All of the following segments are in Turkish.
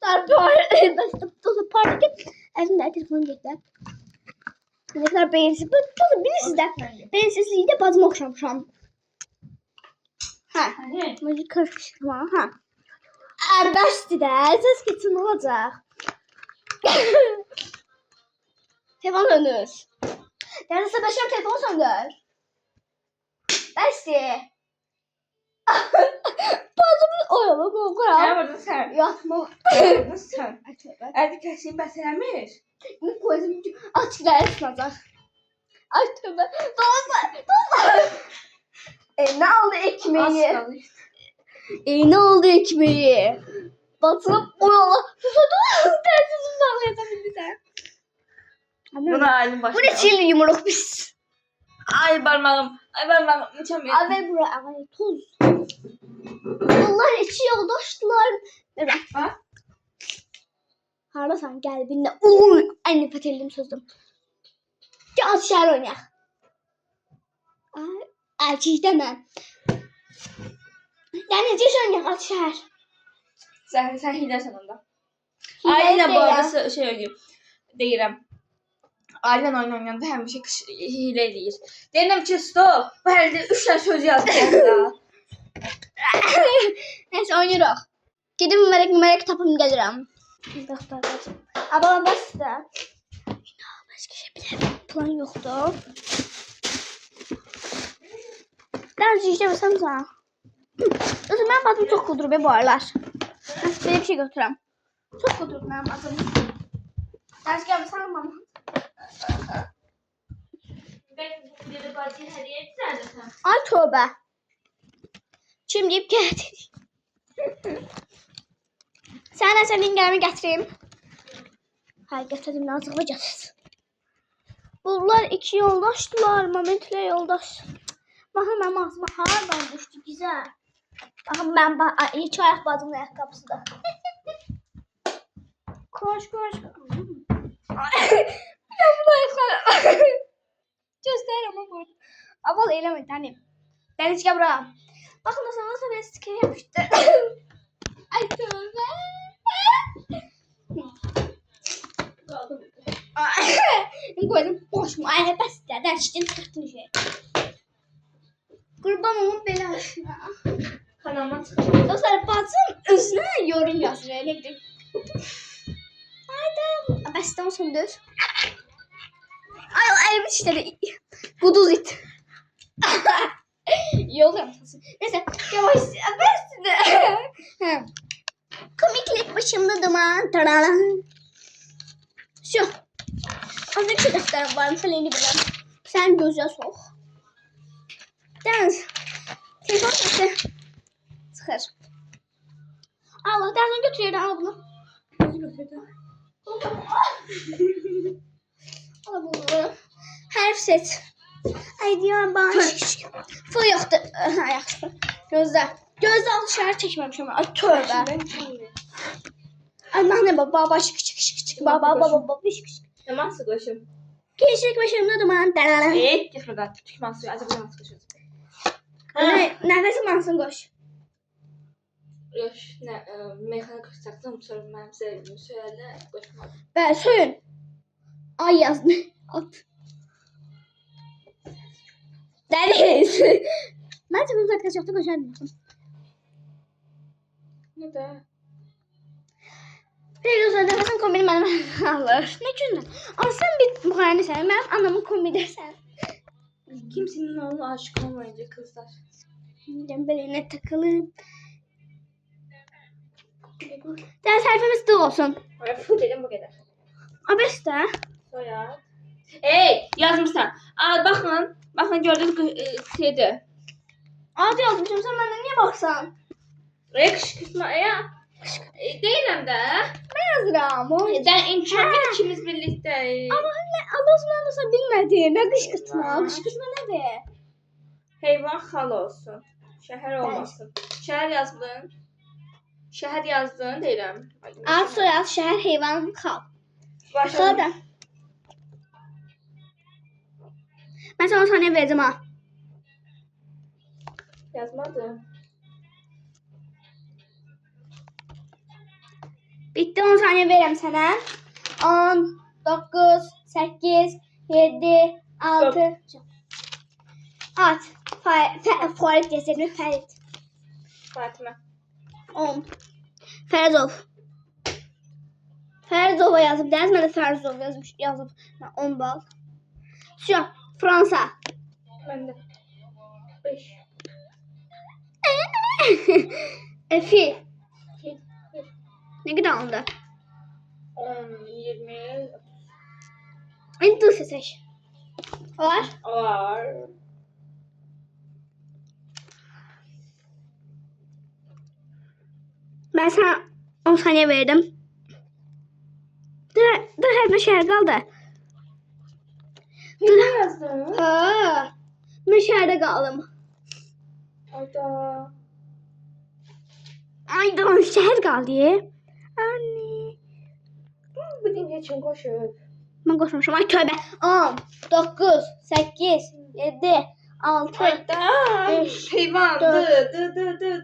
Parti əlimdə telefonu getdi. Ne kadar beğensiz. Bilirsiniz de beğensizliği de bazıma okşamışam. Ha. Müzik karıştırma. Ha. Ərbəşdir də. Ses getsin olacaq. Telefon söndür. Neredeyse başım telefon söndür. Bəsdir. Bazımın oyalı korkuram. Ne vurdun sen? Yatma. Ne vurdun sen? Ay tövbe. Erdi kesin beslenmiş. Bu koyduğum açıklar etmeyecek. Ay tövbe. Dolma. Ne oldu ekmeği? Az kaldı. Ne oldu ekmeği? Batırıp oyalı. Susadım. Tersiz sallayacağım bir sen. Buna halim başına. Bu ne çilli yumruk biz. Ay parmağım. Ay parmağım. İçemiyorum. Abi buraya ay tuz. Bunlar içi yoldaştılar. Evet. Ha? Harlasan gel benimle. Uy, en nefret ettiğim sözüm. Gel şehir oynayak. Ay deme. Denizci oynayak şehir. Sen hile sonunda. Hile Aynen bu değil arada şey ödeyeyim. Değilim. Aynen oynayanda hem bir şey hile değil. Dedim ki stop. Bu herhalde 3 tane söz yazdım ya. Neyse oynayırıq. Gedim mərək tapım gəlirəm. Abala bəs də. Başqa şey bilirəm. Plan yoxdur. Dərc işləməsəm sana. Özüm mənim bacım çox qudurub bu aralar. Mən belə bir şey götürəm. Çox qudurub mənim bacım. Dərc gəlməsən mama. Ay tövbə. Kim deyib gətir. Sənə sənin gəlimi gətireyim. Hayır gətirdim nazıqla gətir. Bunlar iki yoldaşdılar. Momentlə yoldaş. Baxın mənim ağzıma hardan düşdü güzel. Baxın mən iki ayaq bacımın ayaqqabısı da. Koş. Ben bunu ayaqlarım. Göstərirəm ama bu. Aval eləmə tənim. Dəniz gəl bura. Bakın o zaman sana stiker yapıştı. Ay tövbe. Koydum boş mu? Ay basit ya. Derçten çıktın şey. Kurban olun belasına. Kanalıma çıkacağım. Dostlar bacım özüne yorum yazıyor. Ne bileyim. Haydi. Basitten söndür. Ay bir işte kuduz it. İyi oluyor musun? Neyse yavaş versin de. Komiklik başımda duman. Taralan. Şu. Az önce defterim var. Kaleni bilen. Sen göze sok. Dans. Telefon sesi. Sıkır. Allah dersen götürüyor da al bunu. Götürdü. Al bunu. Harf set. Ay diyor bana fı yoktu. Ayaksı. Gözde. Gözde alışveriş çekmemişim. Ay tövbe. Ay ne baba şık. Baba şık. Tamam sıkışım. Gençlik başımda duman. Evet. Yıkırdan. Çıkmaz suyu. Azıcık zaman sıkışırız. Nefesim alsın koş. Yok. Meyxana qışacaqdım. Sonra mənim sevgimi söyərlər. Qoşmadım. Ben soyun. Ay yazdı. At. Deniz. Bence bunu arkadaş yoktu koşardım. Ne de? Peki o zaman nefesim kombini bana alır. Ne güzel. Ama sen bir muharene sen. Benim anamın kombini sen. Kimsenin oğluna aşık olmayınca kızlar. Beline takılıp. Ders harfimiz de olsun. Fu dedim bu kadar. Abeste. Soyad. Ey yazmışsan. Al bakın. Bakın gördünüz şeydi. Adı yazmışım sen benden niye baksan? Kışkırtma ya. Değilim de. Ben yazıram. Ben imkanı ikimiz birlikte. Ama Allah osmanlısı bilmedi. Ne kışkırtma? Kışkırtma ne de? Heyvan xal olsun. Şəhər olmasın. Şəhər yazdın. Şəhər yazdın deyirəm. Ad soyad şehir heyvan kal. Başa. Sonra ben sana saniye verdim ha. Yazmadım. Bitti 10 saniye verəm sənə. 10, 9, 8, 7, 6. At. Farid desene Farid. Fatıma. 10. Ferzov. Ferzova yazıp ders. Ben de Ferzov yazıp 10 bal. Şu Fransa. Ben de 5. Fil. Ne kadar onda? 10, 20. Endüstri seç. Var. Var. Ben sana 10 saniye verdim. Dur her bir şey kaldı. Ne yazdın? Ha. Meşerde kaldım. Ayda. Ay da şehir kaldı. Anne. Bu din için koşup. Ben koşmuşum. Ay tövbe. 10, 9, 8, 7, 6. Ayda. Beş, Heyvan. dört.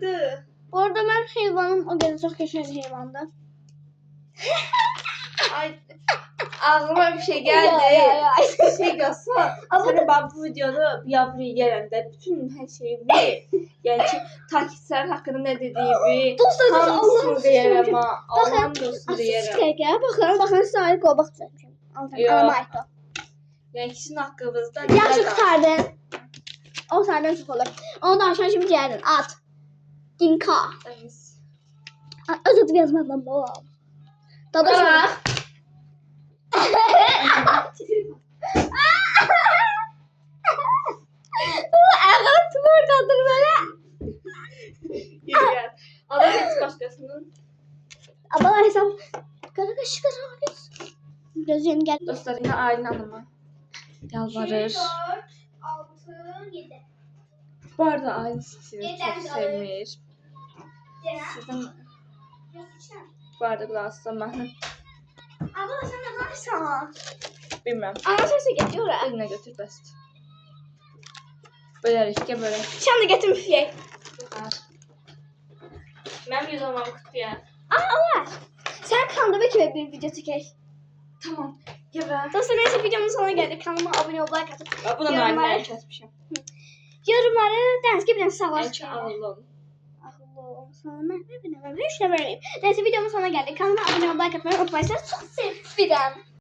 Dı. Bu arada ben hayvanım. O gene çok yaşayan hayvanda. Ay. Ağlıma bir şey geldi. Şey yazsa. Sana ben bu videonu yapmayı gələndə bütün her şeyi yani ki takipçiler hakkında ne dediğimi Dostlar hamısını deyərəm ha. Bakın. Allah'ın dostunu deyərəm. Asıl bakın sahip ol. Bak düzeltmişim. Yo. Anama ait o. Yani kişinin hakkımızda Yaxşı qurtardın. O senden çok olur. Ondan sonra şimdi geldin. At. Dinka. Öz adı yazmadan bu. Dadaş olarak. Ayağını tımardadır böyle. Adam hiç başkasının. Ama hesap. Kara kaşı kara göz. Gözün gel. Dostlar yine Aylin Hanım'a yalvarır. 6, 7. Bu arada Aylin sizi Yeter, çok alır. sevmir. Sizin bu arada kulağınızda ben Abla sen ne varsa? bilmem. Ana sesi geçiyor ha. Eline götür best. Bölerik ya böyle. Sen de getir müfley. Ben yüz olmam kutuya. Allah. Sen kanalda bekle bir video çekey. Tamam. Ya ben. Dostlar neyse videomun sonuna geldik. Kanalıma abone ol, like atıp. Bu da Nail'den kesmişim. Yorumları ders gibi bir savaş. En çok ağlım. Allah'ım sana ne bileyim. Hiç de vereyim. Neyse videomun sonuna geldik. Kanalıma abone ol, like atmayı unutmayın. Çok seviyorum.